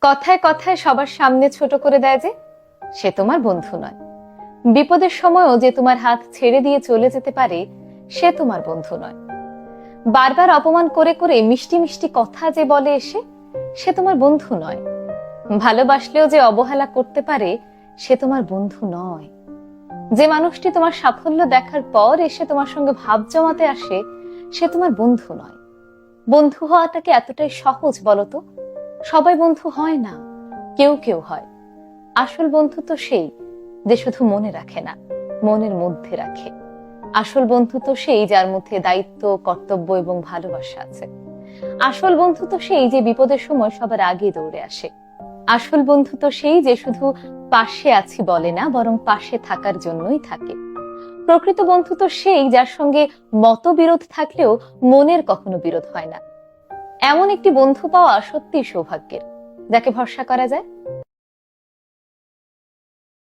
কথায় কথায় সবার সামনে ছোট করে দেয় যে সে তোমার বন্ধু নয়। বিপদের সময়ও যে তোমার হাত ছেড়ে দিয়ে চলে যেতে পারে সে তোমার বন্ধু নয়। বারবার অপমান করে করে মিষ্টি মিষ্টি কথা যে বলে এসে সে তোমার বন্ধু নয়। ভালোবাসলেও যে অবহেলা করতে পারে সে তোমার বন্ধু নয়। যে মানুষটি তোমার সাফল্য দেখার পর এসে তোমার সঙ্গে ভাব জমাতে আসে সে তোমার বন্ধু নয়। বন্ধু হওয়াটাকে এতটাই সহজ বলতো? সবাই বন্ধু হয় না, কেউ কেউ হয়। আসল বন্ধু তো সেই যে শুধু মনে রাখে না, মনের মধ্যে রাখে। আসল বন্ধু তো সেই যার মধ্যে দায়িত্ব, কর্তব্য এবং ভালোবাসা আছে। আসল বন্ধু তো সেই যে বিপদের সময় সবার আগে দৌড়ে আসে। আসল বন্ধু তো সেই যে শুধু পাশে আছি বলে না, বরং পাশে থাকার জন্যই থাকে। প্রকৃত বন্ধু তো সেই যার সঙ্গে মতবিরোধ থাকলেও মনের কখনো বিরোধ হয় না। এমন একটি বন্ধু পাওয়া সত্যি সৌভাগ্যের, যাকে ভরসা করা যায়।